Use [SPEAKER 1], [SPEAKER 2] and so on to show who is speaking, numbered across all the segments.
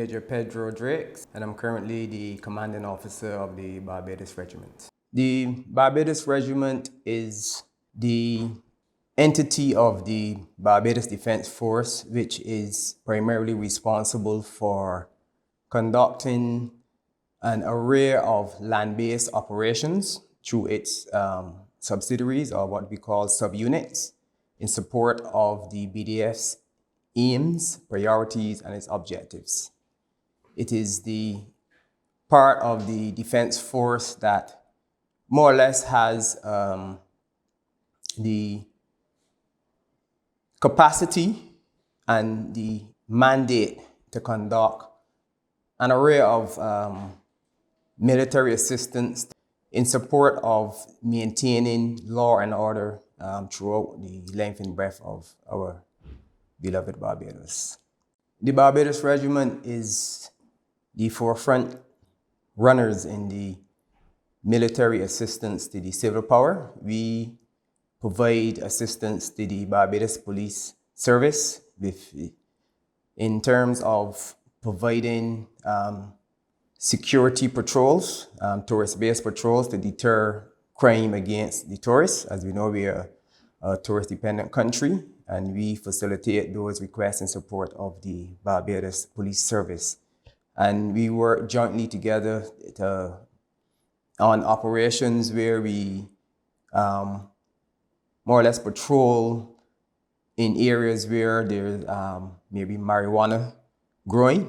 [SPEAKER 1] Major Pedro Derrick, and I'm currently the commanding officer of the Barbados Regiment. The Barbados Regiment is the entity of the Barbados Defense Force, which is primarily responsible for conducting an array of land-based operations through its subsidiaries, or what we call subunits, in support of the BDF's aims, priorities, and its objectives. It is the part of the Defense Force that more or less has the capacity and the mandate to conduct an array of military assistance in support of maintaining law and order throughout the length and breadth of our beloved Barbados. The Barbados Regiment is the forefront runners in the military assistance to the civil power. We provide assistance to the Barbados Police Service in terms of providing security patrols, tourist-based patrols to deter crime against the tourists. As we know, we are a tourist-dependent country, and we facilitate those requests in support of the Barbados Police Service. And we work jointly together on operations where we more or less patrol in areas where there's maybe marijuana growing.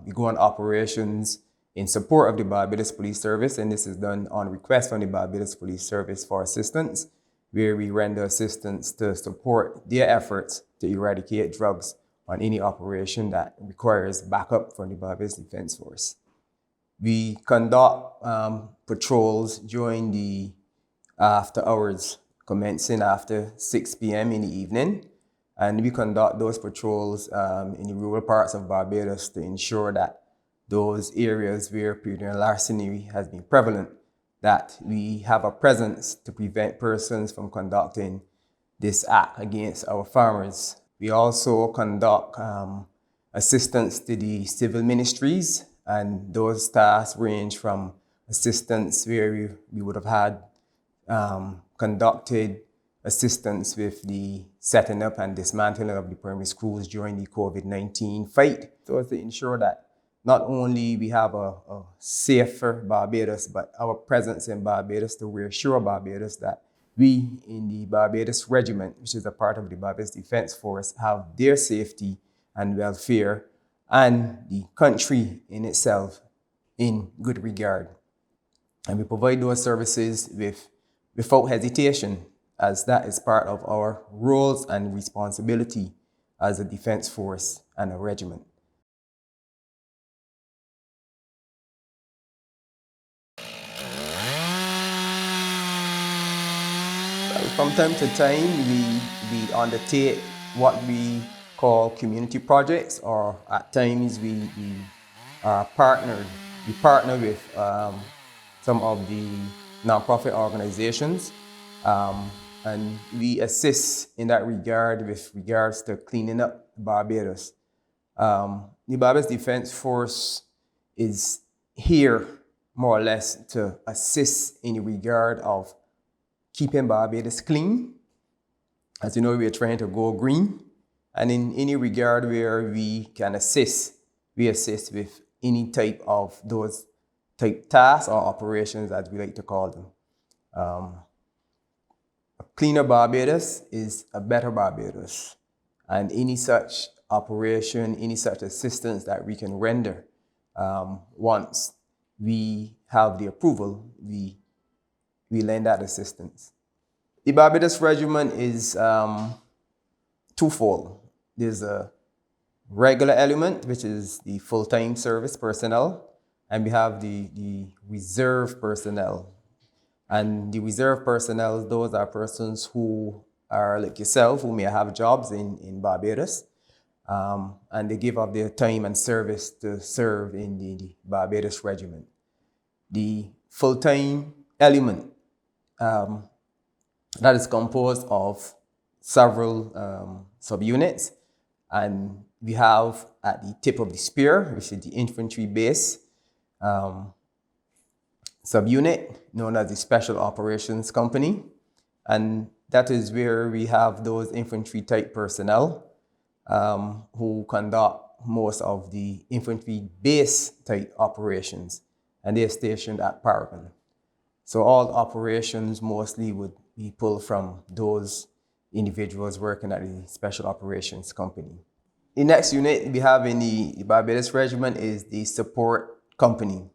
[SPEAKER 1] We go on operations in support of the Barbados Police Service, and this is done on request from the Barbados Police Service for assistance, where we render assistance to support their efforts to eradicate drugs on any operation that requires backup from the Barbados Defense Force. We conduct patrols during the after hours, commencing after 6 p.m. in the evening, and we conduct those patrols in the rural parts of Barbados to ensure that those areas where criminal larceny has been prevalent, that we have a presence to prevent persons from conducting this act against our farmers. We also conduct assistance to the civil ministries, and those tasks range from assistance where we would have had conducted assistance with the setting up and dismantling of the primary schools during the COVID-19 fight. So as to ensure that not only we have a safer Barbados, but our presence in Barbados to reassure Barbados that we in the Barbados Regiment, which is a part of the Barbados Defense Force, have their safety and welfare and the country in itself in good regard. And we provide those services without hesitation, as that is part of our roles and responsibility as a defense force and a regiment. From time to time, we undertake what we call community projects, or at times we are partnered. We partner with some of the nonprofit organizations, and we assist in that regard with regards to cleaning up Barbados. The Barbados Defense Force is here more or less to assist in regard of keeping Barbados clean. As you know, we are trying to go green, and in any regard where we can assist, we assist with any type of those type tasks or operations, as we like to call them. A cleaner Barbados is a better Barbados, and any such operation, any such assistance that we can render, once we have the approval, we lend that assistance. The Barbados Regiment is twofold. There's a regular element, which is the full-time service personnel, and we have the reserve personnel. And the reserve personnel, those are persons who are like yourself, who may have jobs in Barbados, and they give up their time and service to serve in the Barbados Regiment. The full-time element, that is composed of several subunits, and we have at the tip of the spear, which is the infantry base subunit known as the Special Operations Company. And that is where we have those infantry type personnel who conduct most of the infantry base type operations, and they're stationed at Paragon. So all operations mostly would be pulled from those individuals working at the Special Operations Company. The next unit we have in the Barbados Regiment is the Support Company.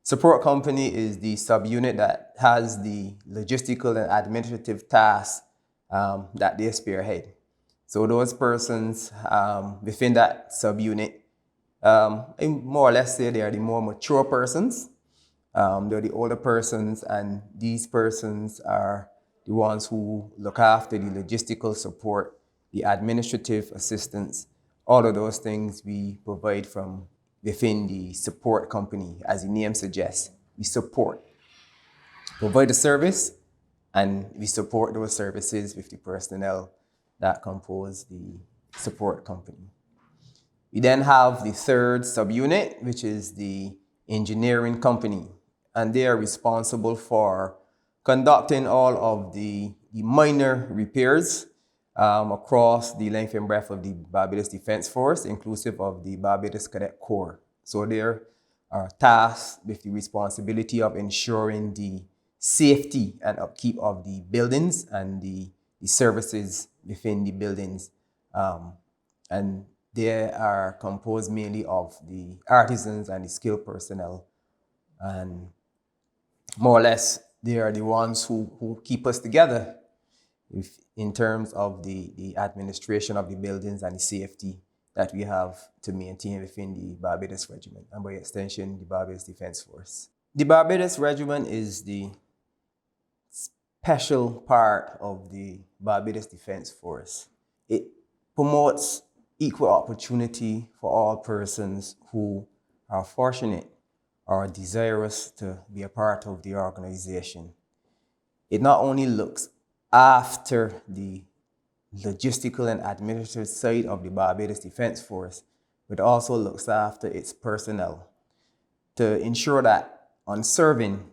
[SPEAKER 1] Support Company is the subunit that has the logistical and administrative tasks that they spearhead. So those persons within that subunit, I more or less say they are the more mature persons. They're the older persons, and these persons are the ones who look after the logistical support, the administrative assistance, all of those things we provide from within the support company. As the name suggests, we provide the service, and we support those services with the personnel that compose the support company. We then have the third subunit, which is the engineering company, and they are responsible for conducting all of the minor repairs across the length and breadth of the Barbados Defense Force, inclusive of the Barbados Cadet Corps. So they are tasked with the responsibility of ensuring the safety and upkeep of the buildings and the services within the buildings. And they are composed mainly of the artisans and the skilled personnel. And more or less, they are the ones who keep us together in terms of the administration of the buildings and the safety that we have to maintain within the Barbados Regiment, and by extension, the Barbados Defense Force. The Barbados Regiment is the special part of the Barbados Defense Force. It promotes equal opportunity for all persons who are fortunate or desirous to be a part of the organization. It not only looks after the logistical and administrative side of the Barbados Defense Force, but also looks after its personnel to ensure that on serving,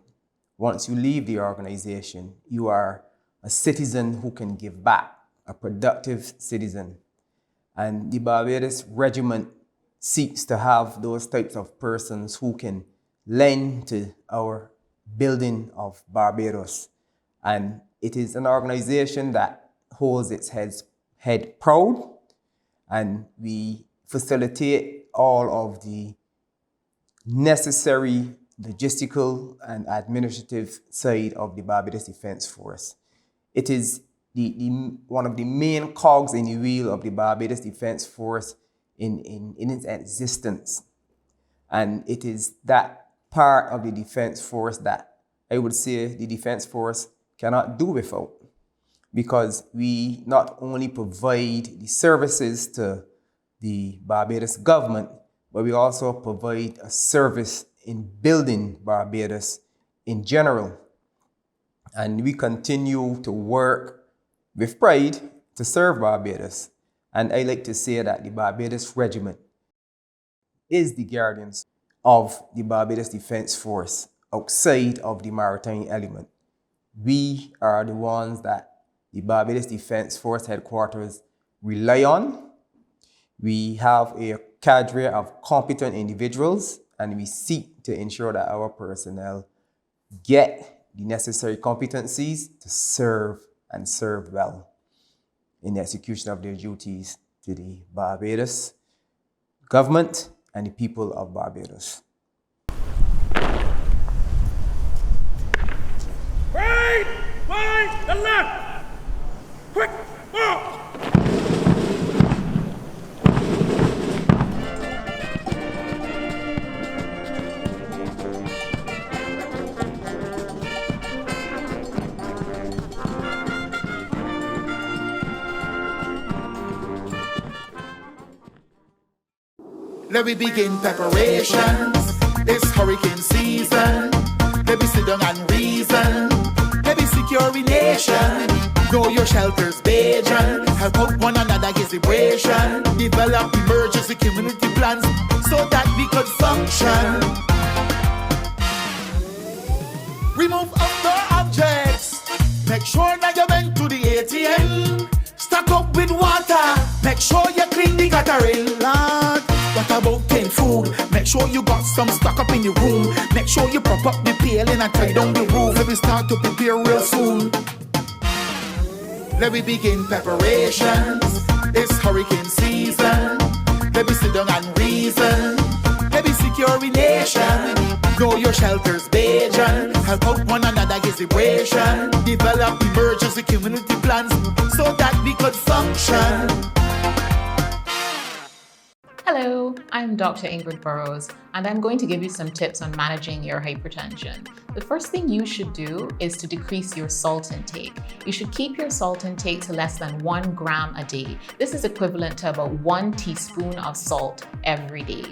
[SPEAKER 1] once you leave the organization, you are a citizen who can give back, a productive citizen. And the Barbados Regiment seeks to have those types of persons who can lend to our building of Barbados. And it is an organization that holds its head proud, and we facilitate all of the necessary logistical and administrative side of the Barbados Defense Force. It is one of the main cogs in the wheel of the Barbados Defense Force in its existence. And it is that part of the Defense Force that I would say the Defense Force cannot do without, because we not only provide the services to the Barbados government, but we also provide a service in building Barbados in general. And we continue to work with pride to serve Barbados. And I like to say that the Barbados Regiment is the guardians of the Barbados Defense Force outside of the maritime element. We are the ones that the Barbados Defense Force headquarters rely on. We have a cadre of competent individuals, and we seek to ensure that our personnel get the necessary competencies to serve and serve well in the execution of their duties to the Barbados government and the people of Barbados.
[SPEAKER 2] Right, wide, and left. Quick, march.
[SPEAKER 3] Let me begin preparations. It's hurricane season. Let me sit down and reason. Let me secure a nation. Know your shelters, Bajan. Help out one another, get vibration. Develop emergency community plans so that we could function. Remove outdoor objects. Make sure that you went to the ATM. Stock up with water. Make sure you clean the guttering, Lord. What about canned food? Make sure you got some stock up in your room. Make sure you prop up the paling and tie down the roof. Let me start to prepare real soon. Let me begin preparations. It's hurricane season. Let me sit down and reason. Let me secure a nation. Know your shelters, Bajan. Help out one another, get vibration. Develop emergency community plans so that we could function.
[SPEAKER 4] Hello, I'm Dr. Ingrid Burrows, and I'm going to give you some tips on managing your hypertension. The first thing you should do is to decrease your salt intake. You should keep your salt intake to less than 1 gram a day. This is equivalent to about 1 teaspoon of salt every day.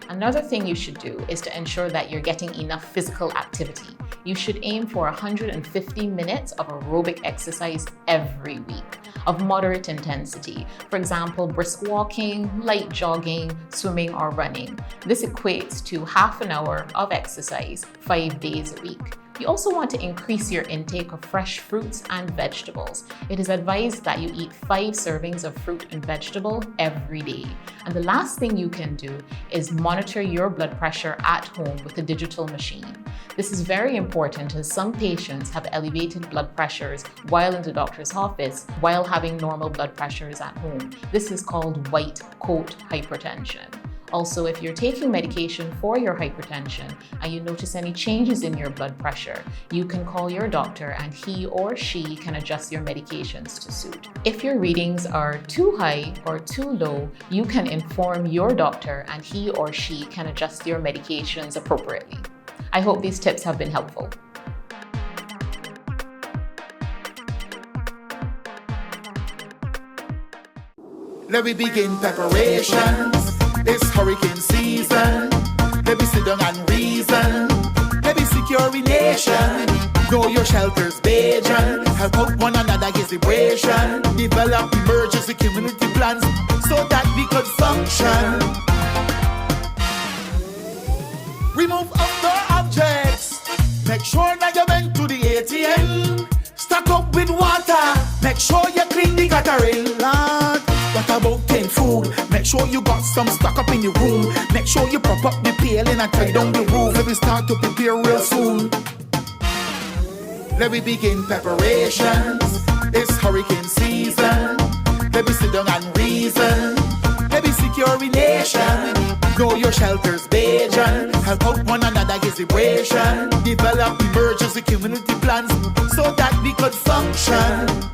[SPEAKER 4] Another thing you should do is to ensure that you're getting enough physical activity. You should aim for 150 minutes of aerobic exercise every week of moderate intensity. For example, brisk walking, light jogging, swimming, or running. This equates to half an hour of exercise 5 days a week. You also want to increase your intake of fresh fruits and vegetables. It is advised that you eat 5 servings of fruit and vegetable every day. And the last thing you can do is monitor your blood pressure at home with a digital machine. This is very important as some patients have elevated blood pressures while in the doctor's office while having normal blood pressures at home. This is called white coat hypertension. Also, if you're taking medication for your hypertension and you notice any changes in your blood pressure, you can call your doctor and he or she can adjust your medications to suit. If your readings are too high or too low, you can inform your doctor and he or she can adjust your medications appropriately. I hope these tips have been helpful.
[SPEAKER 3] Let me begin preparations. It's hurricane season. Let me sit down and reason. Let me secure a nation. Know your shelters, Bajan. Help out one another, get vibration. Develop emergency community plans so that we could function. Remove outdoor objects. Make sure that you went to the ATM. Stock up with water. Make sure you clean the guttering, Lord. What about canned food? Make sure you got some stock up in your room. Make sure you prop up the paling and tie down the roof. Let me start to prepare real soon. Let me begin preparations. It's hurricane season. Let me sit down and reason. Let me secure a nation. Know your shelters, Bajan. Help out one another, get vibration. Develop emergency community plans so that we could function.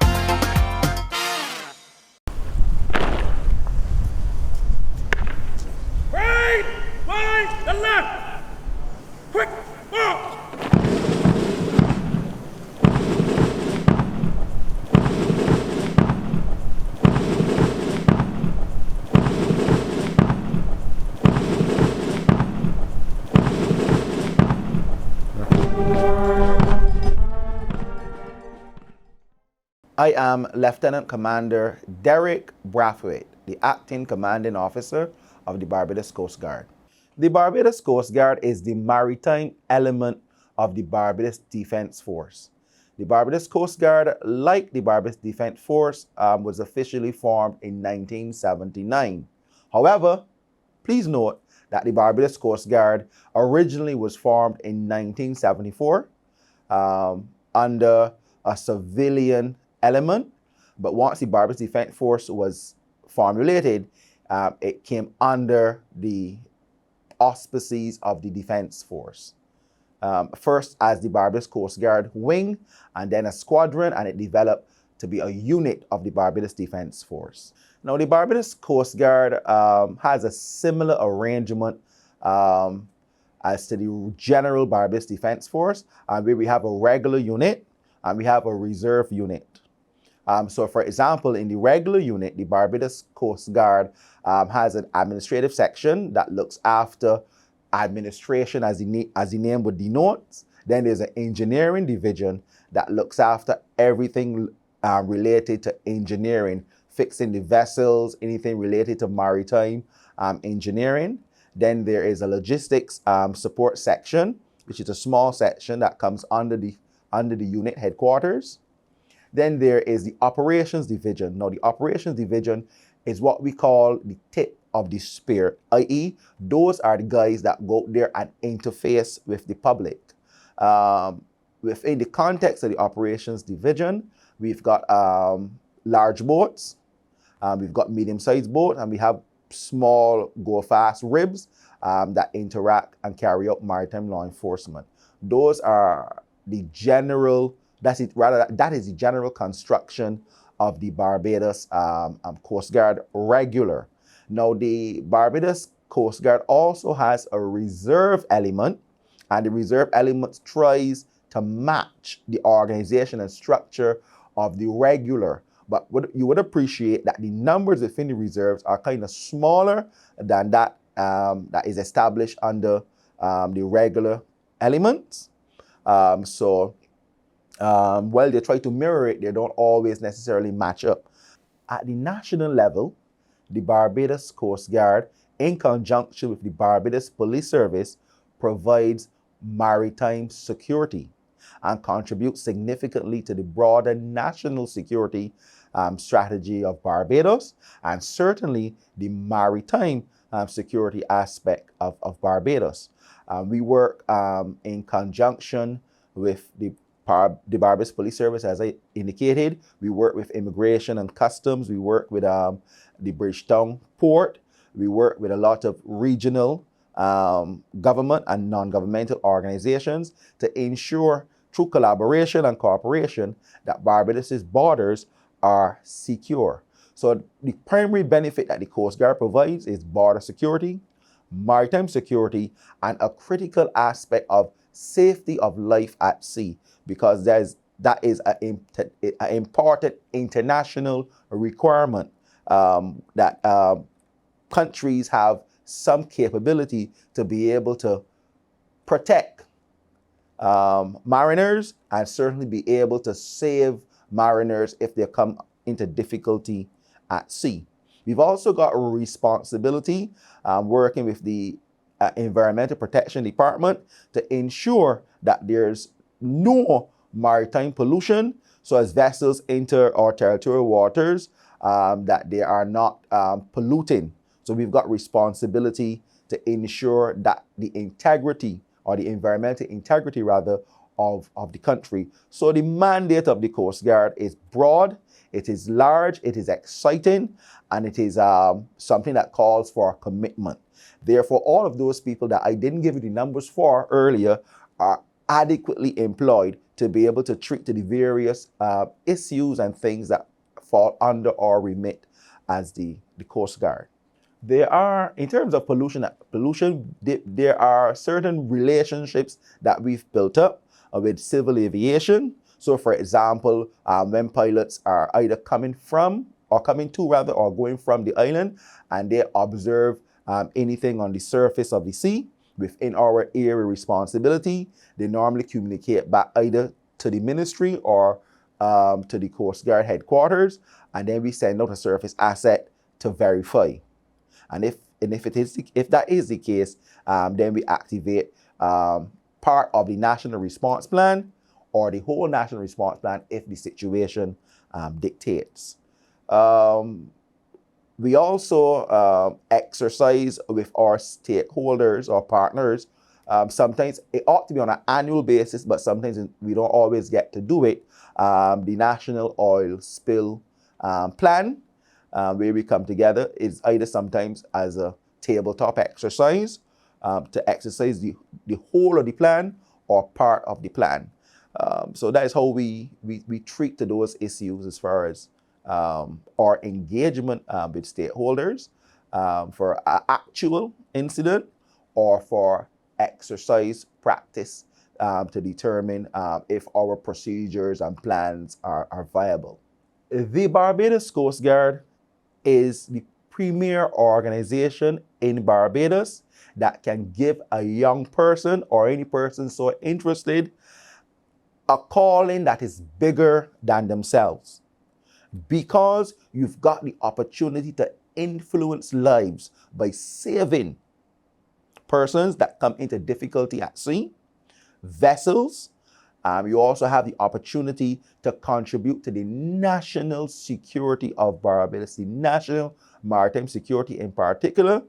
[SPEAKER 2] Right, wide, and left. Quick, march.
[SPEAKER 5] I am Lieutenant Commander Derrick Brathwaite, the Acting Commanding Officer of the Barbados Coast Guard. The Barbados Coast Guard is the maritime element of the Barbados Defense Force. The Barbados Coast Guard, like the Barbados Defense Force, was officially formed in 1979. However, please note that the Barbados Coast Guard originally was formed in 1974 under a civilian element, but once the Barbados Defense Force was formulated, it came under the auspices of the Defense Force. First as the Barbados Coast Guard wing, and then a squadron, and it developed to be a unit of the Barbados Defense Force. Now, the Barbados Coast Guard has a similar arrangement as to the general Barbados Defense Force, where we have a regular unit and we have a reserve unit. So, for example, in the regular unit, the Barbados Coast Guard has an administrative section that looks after administration, as the name would denote. Then there's an engineering division that looks after everything related to engineering, fixing the vessels, anything related to maritime engineering. Then there is a logistics support section, which is a small section that comes under the unit headquarters. Then there is the operations division. Now, the operations division is what we call the tip of the spear, i.e., those are the guys that go there and interface with the public. Within the context of the operations division, we've got large boats, we've got medium-sized boats, and we have small go-fast ribs that interact and carry out maritime law enforcement. Those are the general, that is the general construction of the Barbados Coast Guard regular. Now, the Barbados Coast Guard also has a reserve element, and the reserve element tries to match the organization and structure of the regular. But you would appreciate that the numbers within the reserves are kind of smaller than that that is established under the regular elements. While they try to mirror it, they don't always necessarily match up. At the national level, the Barbados Coast Guard, in conjunction with the Barbados Police Service, provides maritime security and contributes significantly to the broader national security strategy of Barbados, and certainly the maritime security aspect of Barbados. We work in conjunction with the Barbados Police Service, as I indicated. We work with Immigration and Customs. We work with the Bridgetown Port. We work with a lot of regional government and non-governmental organizations to ensure, through collaboration and cooperation, that Barbados's borders are secure. So the primary benefit that the Coast Guard provides is border security, maritime security, and a critical aspect of safety of life at sea, because that is an important international requirement that countries have some capability to be able to protect mariners, and certainly be able to save mariners if they come into difficulty at sea. We've also got a responsibility working with the Environmental Protection Department to ensure that there's no maritime pollution, so as vessels enter our territorial waters, that they are not polluting. So we've got responsibility to ensure that the integrity, or the environmental integrity rather, of the country. So the mandate of the Coast Guard is broad, it is large, it is exciting, and it is something that calls for commitment. Therefore, all of those people that I didn't give you the numbers for earlier are adequately employed to be able to treat to the various issues and things that fall under our remit as the Coast Guard. There are, in terms of pollution, there are certain relationships that we've built up with civil aviation. So, for example, when pilots are either coming to or going from the island, and they observe anything on the surface of the sea within our area responsibility, they normally communicate back either to the ministry or to the Coast Guard headquarters, and then we send out a surface asset to verify. And if that is the case, then we activate part of the national response plan or the whole national response plan if the situation dictates. We also exercise with our stakeholders or partners. Sometimes it ought to be on an annual basis, but sometimes we don't always get to do it. The National Oil Spill Plan, where we come together, is either sometimes as a tabletop exercise to exercise the whole of the plan or part of the plan. So that is how we treat to those issues as far as our engagement with stakeholders for an actual incident or for exercise practice to determine if our procedures and plans are viable. The Barbados Coast Guard is the premier organization in Barbados that can give a young person or any person so interested a calling that is bigger than themselves. because you've got the opportunity to influence lives by saving persons that come into difficulty at sea, vessels. You also have the opportunity to contribute to the national security of Barbados, the national maritime security in particular,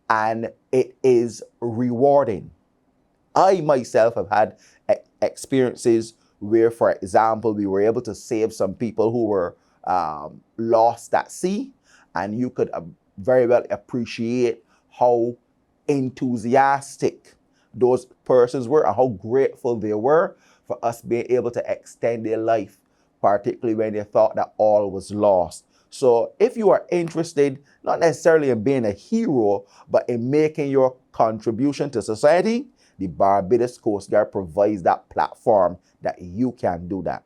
[SPEAKER 5] and it is rewarding. I myself have had experiences where, for example, we were able to save some people who were lost at sea, and you could very well appreciate how enthusiastic those persons were and how grateful they were for us being able to extend their life, particularly when they thought that all was lost. So if you are interested, not necessarily in being a hero, but in making your contribution to society, the Barbados Coast Guard provides that platform that you can do that.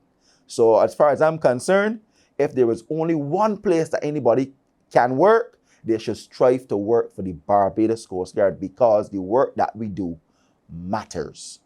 [SPEAKER 5] So as far as I'm concerned, if there is only one place that anybody can work, they should strive to work for the Barbados Coast Guard, because the work that we do matters.